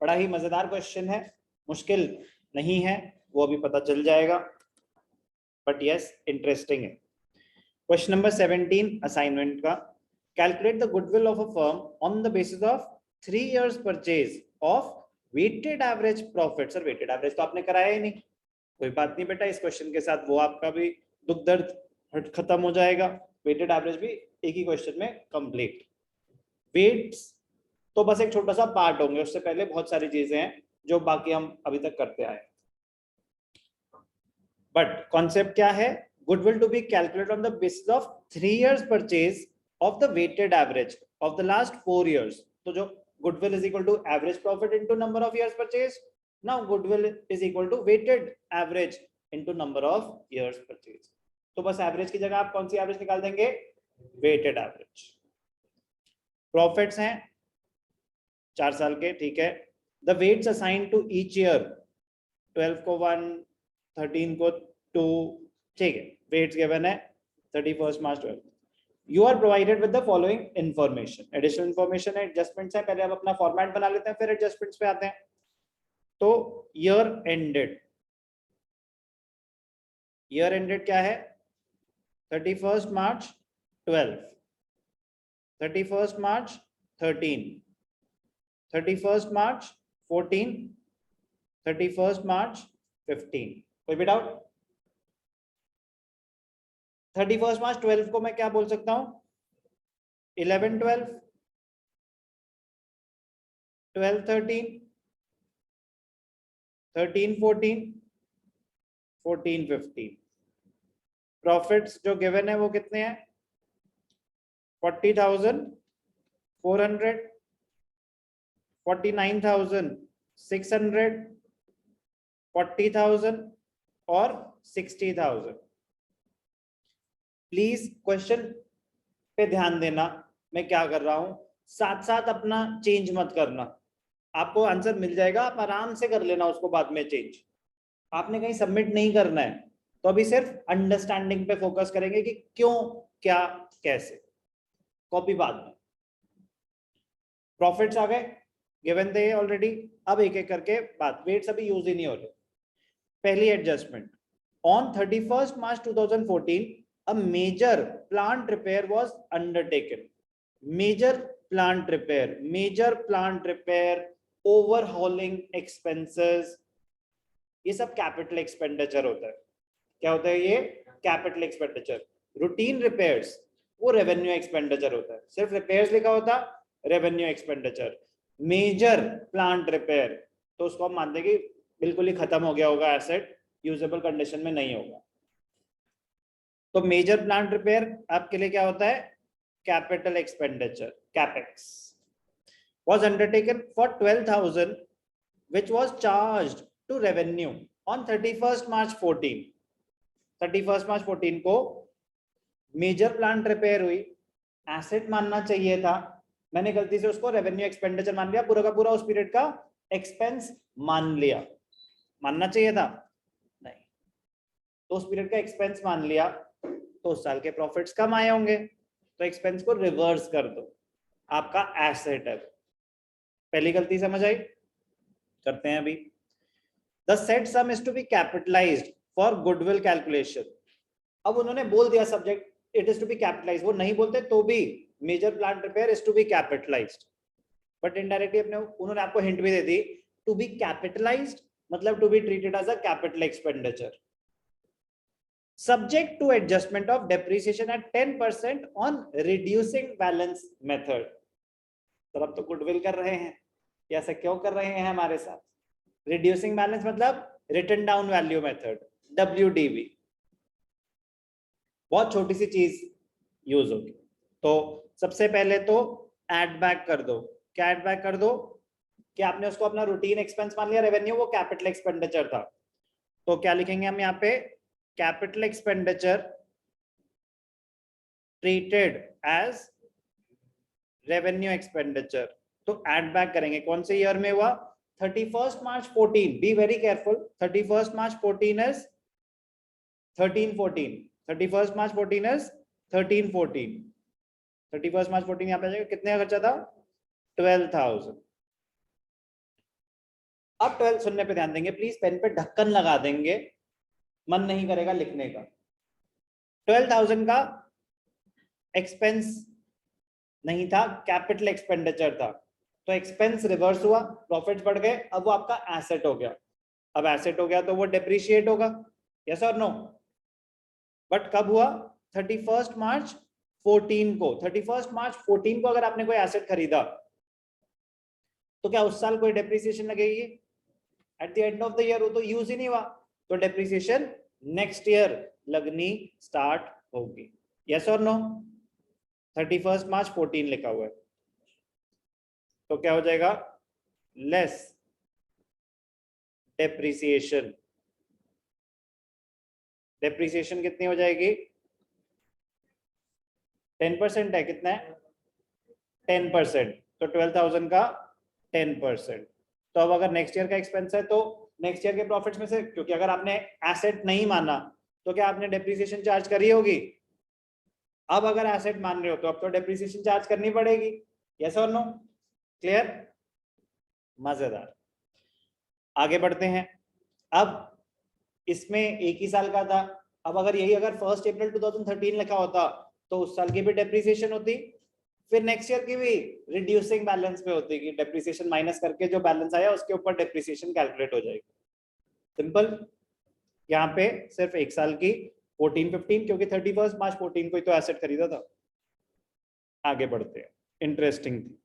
बड़ा ही मजेदार क्वेश्चन है, मुश्किल नहीं है, वो अभी पता चल जाएगा, बट यस इंटरेस्टिंग है। क्वेश्चन नंबर 17 असाइनमेंट का, calculate the goodwill of a firm on the basis of 3 years purchase of weighted average profit. Sir weighted average तो आपने कराया ही नहीं, कोई बात नहीं बेटा, इस क्वेश्चन के साथ वो आपका भी दुख दर्द खत्म हो जाएगा। वेटेड एवरेज भी एक ही क्वेश्चन में कंप्लीट। वेट्स तो बस एक छोटा सा पार्ट होंगे, उससे पहले बहुत सारी चीजें हैं जो बाकी हम अभी तक करते आए। बट कॉन्सेप्ट क्या है? Goodwill to be calculate on the basis of 3 years purchase of the weighted average of the last 4 years। तो जो goodwill is equal to average profit into number of years purchase, now goodwill is equal to weighted average into number of years purchase. तो बस average की जगह आप कौन सी average निकाल देंगे? Weighted average. प्रॉफिट्स हैं 4 साल के, ठीक है। The weights assign to each year, 12 को 1, 13 को 2, ठीक है। वेट्स गिवन है 31 March 12। You are provided with the following information, additional information है, एडजस्टमेंट्स है। पहले आप अपना फॉर्मेट बना लेते हैं, फिर एडजस्टमेंट्स पे आते हैं। तो ईयर एंडेड, ईयर एंडेड क्या है? 31 मार्च 12, 31 मार्च 13, 31 मार्च 14, 31 मार्च 15। कोई भी डाउट? 31 मार्च 12 को मैं क्या बोल सकता हूं? 11 12, 12 13, 13 14, 14 15। प्रॉफिट्स जो गिवन है वो कितने हैं? 40,400, 49,600, 40,000 और 60,000। प्लीज क्वेश्चन पे ध्यान देना, मैं क्या कर रहा हूं, साथ साथ अपना चेंज मत करना। आपको आंसर मिल जाएगा, आप आराम से कर लेना उसको बाद में चेंज। आपने कहीं सबमिट नहीं करना है, तो अभी सिर्फ अंडरस्टैंडिंग पे फोकस करेंगे कि क्यों, क्या, कैसे। कॉपी बाद में। प्रॉफिट्स आ गए, गिवन थे ऑलरेडी। अब एक एक करके बात, वेट्स अभी यूज ही नहीं हो रहे। पहली adjustment, on 31 March 2014 a major plant repair was undertaken. Major plant repair, overhauling expenses, ये सब कैपिटल एक्सपेंडिचर होता है। क्या होता है ये? Capital expenditure. रूटीन रिपेयर्स वो रेवेन्यू एक्सपेंडिचर होता है, सिर्फ रिपेयर्स लिखा होता, revenue expenditure. Major plant repair तो उसको हम मानते हैं कि बिल्कुल ही खत्म हो गया होगा, एसेट यूजेबल कंडीशन में नहीं होगा। तो मेजर प्लांट रिपेयर आपके लिए क्या होता है? Capital expenditure, capex. was undertaken for 12,000 which was charged to revenue on 31st March 14। 31st March 14 को मेजर प्लांट रिपेयर हुई, एसेट मानना चाहिए था, मैंने गलती से उसको रेवेन्यू एक्सपेंडिचर मान लिया, पूरा का पूरा उस पीरियड का एक्सपेंस मान लिया। मानना चाहिए था? नहीं, तो उस पीरियड का एक्सपेंस मान लिया, तो उस साल के प्रॉफिट्स कम आए होंगे, तो एक्सपेंस को रिवर्स कर दो, आपका एसेट है। पहली गलती समझ आई? करते हैं अभी। The said sum is to be capitalized for goodwill calculation. अब उन्होंने बोल दिया subject it is to be capitalized, वो नहीं बोलते तो भी major plant repair is to be capitalized, but indirectly उन्होंने आपको हिंट भी दे दी, टू बी कैपिटलाइज्ड मतलब to be treated as a capital expenditure, subject to adjustment of depreciation at 10% on reducing balance method। तो अब तो गुडविल कर रहे हैं, ऐसा क्यों कर रहे हैं हमारे साथ? रिड्यूसिंग बैलेंस मतलब written down value method, WDV। बहुत छोटी सी चीज यूज होगी। तो सबसे पहले तो एड बैक कर दो। क्या एड बैक कर दो? कि आपने उसको अपना रूटीन एक्सपेंस मान लिया, रेवेन्यू वो कैपिटल एक्सपेंडिचर था, तो क्या लिखेंगे हम यहाँ पे? Capital expenditure treated as revenue expenditure. तो एड बैक करेंगे, कौन से ईयर में हुआ? 31 March 14। Be very careful, 31 March 14 इज 13 14, 31 मार्च 14 इज 13 14, 31 मार्च 14 यहाँ पे आ जाएगा। कितने का खर्चा था? 12,000। अब 12 सुनने पे ध्यान देंगे प्लीज, पेन पे ढक्कन लगा देंगे, मन नहीं करेगा लिखने का। 12,000 का एक्सपेंस नहीं था, कैपिटल एक्सपेंडिचर था, तो एक्सपेंस रिवर्स हुआ, प्रॉफिट्स बढ़ गए, अब वो आपका एसेट हो गया। अब एसेट हो गया तो वो डेप्रिशिएट होगा, यस और नो। बट कब हुआ? 31 मार्च 14 को। 31 मार्च 14 को अगर आपने कोई एसेट खरीदा तो क्या उस साल कोई डेप्रिसिएशन लगेगी? At the end of the year वो तो यूज ही नहीं हुआ, तो डेप्रिसिएशन नेक्स्ट ईयर लगनी स्टार्ट होगी, यस और नो। 31 मार्च 14 लिखा हुआ है, तो क्या हो जाएगा? Less depreciation. डेप्रिसिएशन कितनी हो जाएगी? 10% है, कितना है? 10%, तो 12,000 का 10%। तो अब अगर नेक्स्ट ईयर का एक्सपेंस है तो नेक्स्ट ईयर के प्रॉफिट्स में से, क्योंकि अगर आपने एसेट नहीं माना तो क्या आपने डेप्रिसिएशन चार्ज करी होगी? अब अगर एसेट मान रहे हो तो अब तो डेप्रिसिएशन चार्ज करनी पड़ेगी, यस और नो। क्लियर? मजेदार। आगे बढ़ते हैं। अब इसमें एक ही साल का था, अब अगर यही अगर 1 अप्रैल 2013 लिखा होता तो उस साल की भी डेप्रिसिएशन होती, फिर नेक्स्ट ईयर की भी रिड्यूसिंग बैलेंस पे होती कि डेप्रिसिएशन माइनस करके जो बैलेंस आया उसके ऊपर डेप्रिसिएशन कैलकुलेट हो जाएगी। सिंपल। यहाँ पे सिर्फ एक साल की 14-15, क्योंकि 31 मार्च 14 को ही तो एसेट खरीदा था। आगे बढ़ते हैं, इंटरेस्टिंग थी,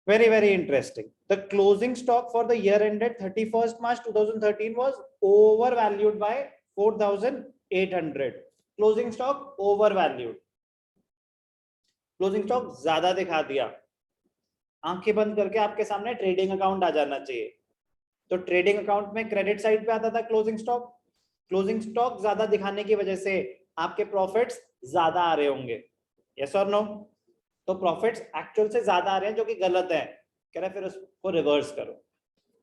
very very interesting. The closing stock for the year ended 31st March 2013 was overvalued by 4,800. Closing stock overvalued, closing stock ज्यादा दिखा दिया। आंखें बंद करके आपके सामने ट्रेडिंग अकाउंट आ जाना चाहिए, तो ट्रेडिंग अकाउंट में क्रेडिट साइड पे आता था क्लोजिंग स्टॉक। क्लोजिंग स्टॉक ज्यादा दिखाने की वजह से आपके प्रॉफिट्स ज्यादा आ रहे होंगे, यस और नो। तो प्रॉफिट्स एक्चुअल से ज्यादा आ रहे हैं जो कि गलत है, कह रहे फिर उसको रिवर्स करो।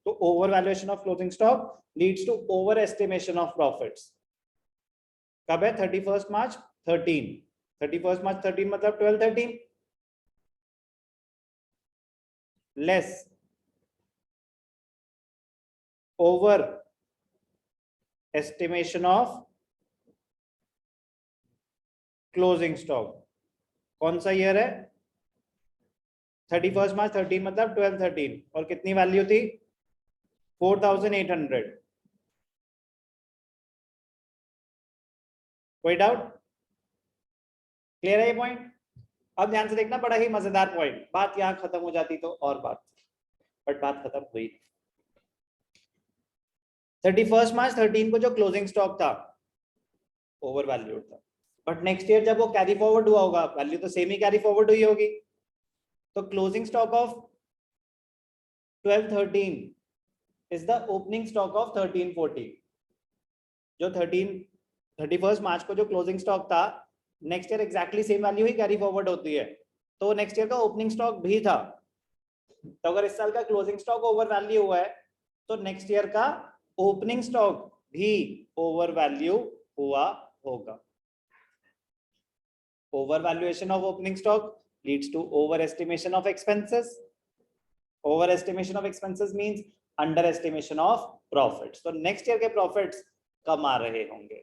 तो over valuation of closing stock leads to over estimation of profits. कब है? 31 मार्च 13। 31 मार्च 13 मतलब 12-13 less over estimation of closing stock. कौन सा ईयर है? 31 मार्च 13 मतलब 12-13, और कितनी वैल्यू थी? 4,800। कोई डाउट? क्लियर है ये पॉइंट? अब ध्यान से देखना, बड़ा ही मजेदार पॉइंट। बात यहां खत्म हो जाती तो और बात, बट बात खत्म हुई। 31 मार्च 13 को जो क्लोजिंग स्टॉक था ओवर वैल्यूड था, बट नेक्स्ट ईयर जब वो कैरी फॉरवर्ड हुआ होगा वैल्यू तो सेम ही कैरी फॉरवर्ड हुई होगी। तो closing stock of 12-13 is the opening stock of 13-14। जो 31 मार्च को जो क्लोजिंग स्टॉक था, next year exactly same value ही कैरी फॉरवर्ड होती है, तो नेक्स्ट ईयर का ओपनिंग स्टॉक भी था। तो अगर इस साल का क्लोजिंग स्टॉक ओवर वैल्यू हुआ है तो नेक्स्ट ईयर का ओपनिंग स्टॉक भी ओवर वैल्यू हुआ होगा। Over valuation of opening stock leads to over estimation of expenses. Over estimation of expenses means under estimation of profits. तो नेक्स्ट ईयर के profits कम आ रहे होंगे,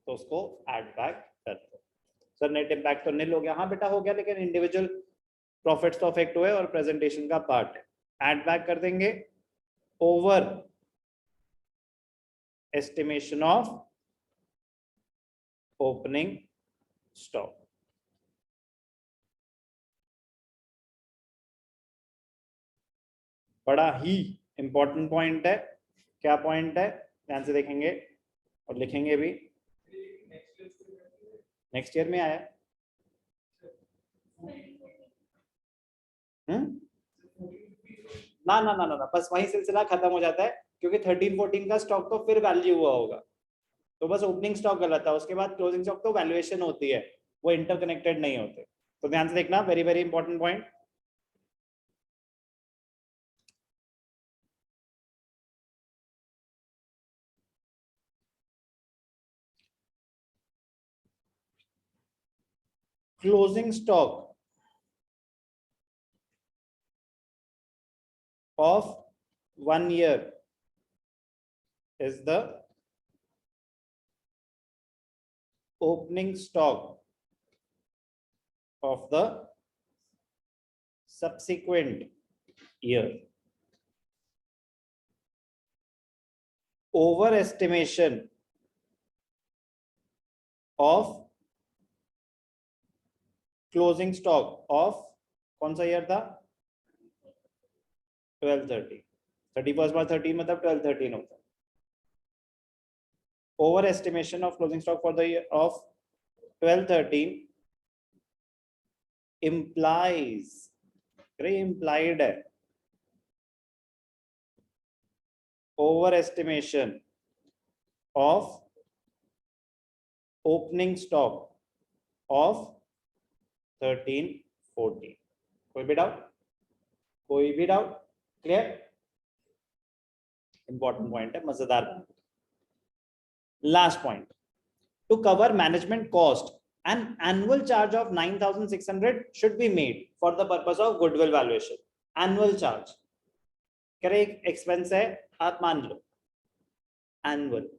तो उसको ऐड बैक करते हैं। सर नेट इम्पैक्ट तो निल हो गया, हाँ बेटा हो गया, लेकिन इंडिविजुअल प्रॉफिट्स तो अफेक्ट हुए और प्रेजेंटेशन का पार्ट है। ऐड बैक कर देंगे over estimation of opening stock. बड़ा ही इंपॉर्टेंट पॉइंट है। क्या पॉइंट है? ध्यान से देखेंगे और लिखेंगे भी। नेक्स्ट ईयर में आया। ना ना ना ना ना, बस वही सिलसिला खत्म हो जाता है, क्योंकि 13-14 का स्टॉक तो फिर वैल्यू हुआ होगा, तो बस ओपनिंग स्टॉक गलत था, उसके बाद क्लोजिंग स्टॉक तो वैल्यूएशन होती है, वो इंटरकनेक्टेड नहीं होते। तो ध्यान से देखना, very very important point. Closing stock of 1 year is the opening stock of the subsequent year. Overestimation of closing stock of कौन सा ईयर था 12-13 31st March 13 मतलब 12-13 होता है. Over estimation of closing stock for the year of 12-13 implies implied है over estimation of opening stock of 13-14. कोई भी doubt? कोई भी डाउट? क्लियर? इंपॉर्टेंट पॉइंट है, मजेदार. Last point, to cover management cost an annual charge of 9,600 should be made for the purpose of goodwill valuation. Annual charge करे expense है, आप मान लो एनुअल,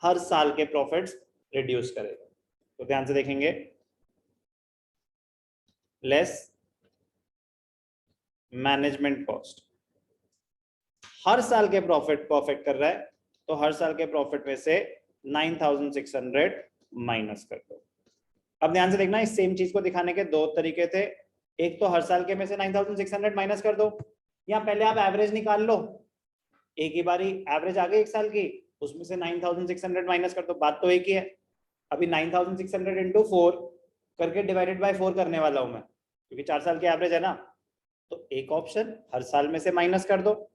हर साल के प्रॉफिट्स रिड्यूस करेगा. तो ध्यान से देखेंगे, लेस मैनेजमेंट कॉस्ट, हर साल के प्रॉफिट परफेक्ट कर रहा है तो हर साल के प्रॉफिट में से 9,600 माइनस कर दो. अब ध्यान से देखना, इस सेम चीज को दिखाने के दो तरीके थे. एक तो हर साल के में से 9,600 माइनस कर दो, या पहले आप एवरेज निकाल लो, एक ही बारी एवरेज आ गई एक साल की, उसमें से 9,600 माइनस कर दो. बात तो एक ही है. अभी 9,600 इंटू 4 करके डिवाइडेड बाय 4 करने वाला हूं मैं, क्योंकि 4 साल की एवरेज है ना. तो एक ऑप्शन हर साल में से माइनस कर दो,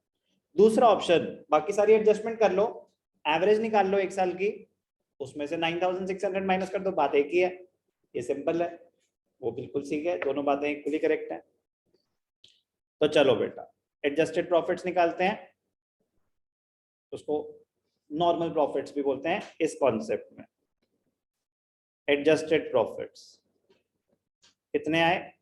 दूसरा ऑप्शन बाकी सारी एडजस्टमेंट कर लो, एवरेज निकाल लो एक साल की, उसमें से 9,600 माइनस कर दो. बात एक ही है, ये सिंपल है, वो बिल्कुल ठीक है, दोनों बातें इक्वली करेक्ट हैं. तो चलो बेटा एडजस्टेड प्रॉफिट्स निकालते हैं, उसको नॉर्मल प्रॉफिट्स भी बोलते हैं इस कॉन्सेप्ट में. एडजस्टेड प्रॉफिट्स कितने आए?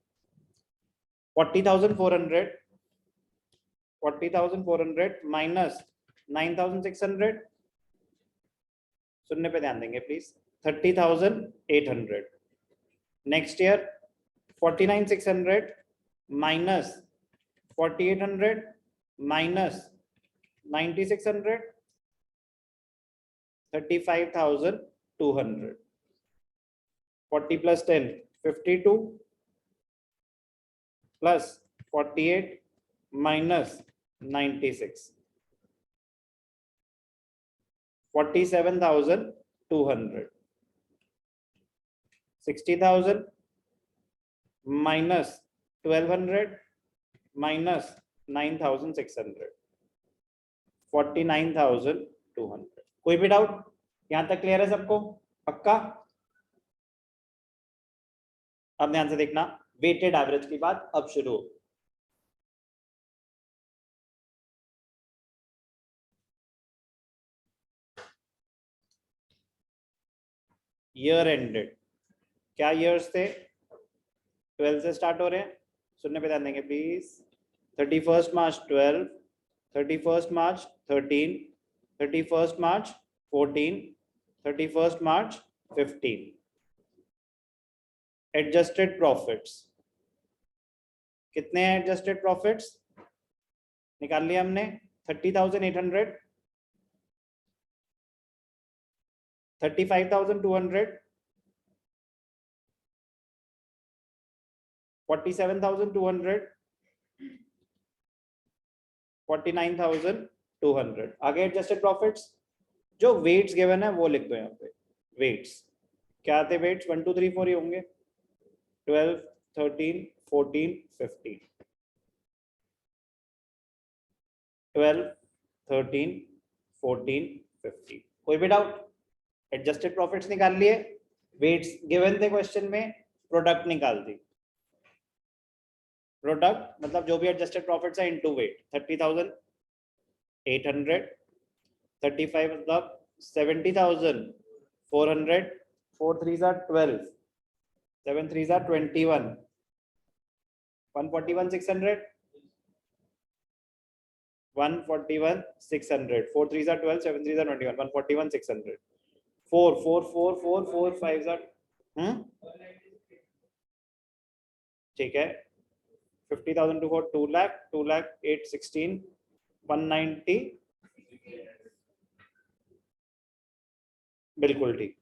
40,400 माइनस 9,600, सुनने पे ध्यान देंगे please, 30,800. Next year 49,600 minus 4,800 minus 9,600, 35,200. 40 plus 10 52 plus 48 minus 96, 47,200. 60,000 minus 1,200 minus 9,600, 49,200. कोई भी डाउट? यहां तक क्लियर है सबको? पक्का? अब ध्यान से देखना, वेटेड एवरेज की बात अब शुरू हो. ईयर एंडेड, क्या ईयर्स थे? 12 से स्टार्ट हो रहे हैं, सुनने पे ध्यान देंगे please. 31st March 12, 31st March 13, 31st March 14, 31st March 15. Adjusted profits कितने हैं? एडजस्टेड प्रॉफिट्स निकाल लिया हमने, 30,800, 35,200, 47,200, 49,200. आगे एडजस्टेड प्रॉफिट्स, जो वेट्स गिवन है वो लिख दो यहाँ पे. वेट्स क्या आते? वेट्स 1 2 3 4 ही होंगे. 12, 13, 14, 15. 12, 13, 14, 15. कोई भी डाउट? एडजस्टेड प्रॉफिट्स निकाल लिए, वेट्स गिवन थे क्वेश्चन में, प्रोडक्ट निकाल दी. प्रोडक्ट मतलब जो भी एडजस्टेड प्रॉफिट्स है इनटू वेट. 30,800, 35 मतलब 70,400, 4 3s are 12, 7 3s are 21, 141,600, 141 600, 4 3s are 12, 7 3s are 21, 141 600, 4 4 4 4 4 5s are ठीक है 50,000 to 4 2 lakh 2 lakh 8 16 190 बिल्कुल ठीक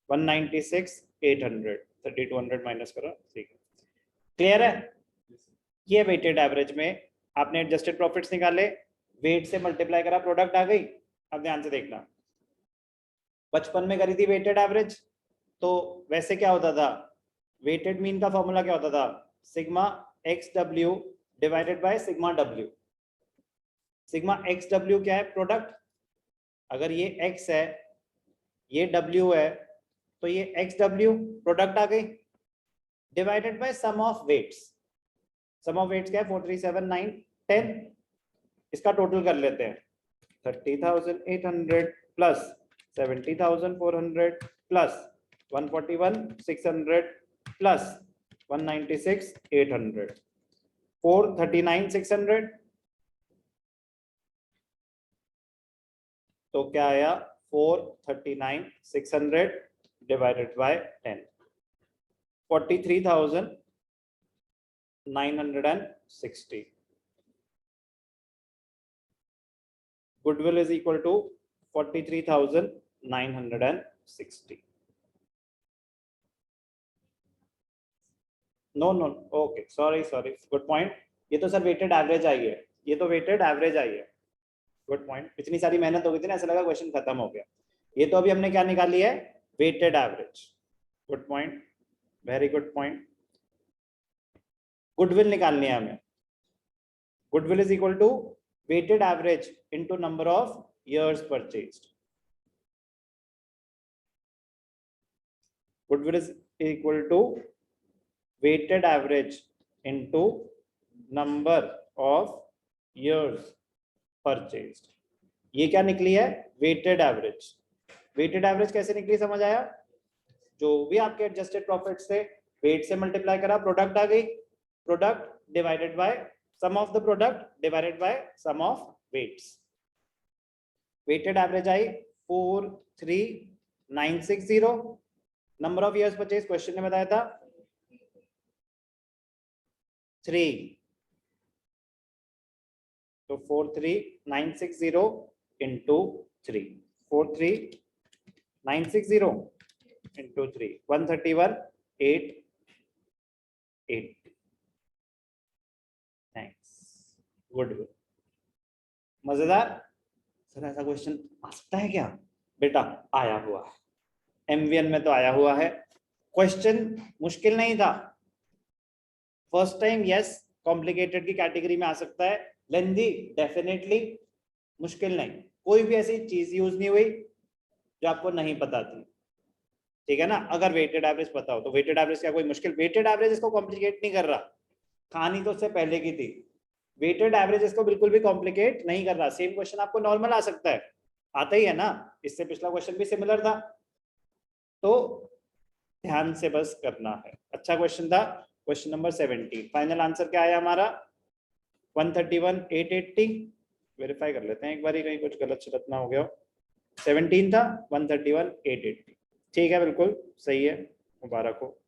196 800 3200 माइनस करो ठीक है क्लियर है ये वेटेड एवरेज में आपने एडजस्टेड प्रॉफिट्स निकाले वेट से मल्टीप्लाई करा प्रोडक्ट आ गई अब ध्यान से देखना बचपन में करी थी वेटेड एवरेज तो वैसे क्या होता था वेटेड मीन का फॉर्मूला क्या होता था sigma x W divided by sigma W sigma x W क्या है प्रोडक्ट अगर ये एक्स है ये डब्ल्यू है तो ये एक्स डब्ल्यू प्रोडक्ट आ गई divided by sum of weights sum of weights क्या है 4 3 7 9 10 इसका टोटल कर लेते हैं 30,800 प्लस 70,400 प्लस 141 600 प्लस 196 800 439 600 तो क्या आया 439 600 divided by 10 43,960 goodwill is equal to 43,960 no okay sorry good point ये तो सर वेटेड एवरेज आई है ये तो वेटेड एवरेज आई है गुड पॉइंट इतनी सारी मेहनत हो गई थी ना ऐसा लगा क्वेश्चन खत्म हो गया ये तो अभी हमने क्या निकाली है weighted average good point very good point goodwill निकालनी है हमें goodwill is equal to weighted average into number of years purchased goodwill is equal to weighted average into number of years purchased ये क्या निकली है weighted average कैसे निकली समझ आया जो भी आपके एडजस्टेड प्रॉफिट से वेट से मल्टीप्लाई करा प्रोडक्ट आ गई product divided by sum of the product divided by sum of weights weighted average आई 43960 number of years purchase question ने बताया था 3 तो 43960 into 3 43960 into 3 131 880 थैंक्स गुड मजेदार सर ऐसा क्वेश्चन आ सकता है क्या बेटा आया हुआ है एमवीएन में तो आया हुआ है क्वेश्चन मुश्किल नहीं था फर्स्ट टाइम यस कॉम्प्लिकेटेड की कैटेगरी में आ सकता है लेंदी डेफिनेटली मुश्किल नहीं कोई भी ऐसी चीज यूज नहीं हुई जो आपको नहीं पता थी ठीक है ना अगर वेटेड एवरेज पता हो तो वेटेड एवरेज क्या कोई मुश्किल वेटेड एवरेज इसको कॉम्प्लिकेट नहीं कर रहा कहानी तो उससे पहले की थी वेटेड एवरेज इसको बिल्कुल भी कॉम्प्लिकेट नहीं कर रहा सेम क्वेश्चन आपको नॉर्मल आ सकता है आता ही है ना इससे पिछला क्वेश्चन भी सिमिलर था तो ध्यान से बस करना है अच्छा क्वेश्चन था क्वेश्चन नंबर 17 फाइनल आंसर क्या आया हमारा 131 880 वेरीफाई कर लेते हैं एक बार ही कहीं कुछ गलत शलत ना हो गया 17 था 131 880 ठीक है बिल्कुल सही है मुबारक हो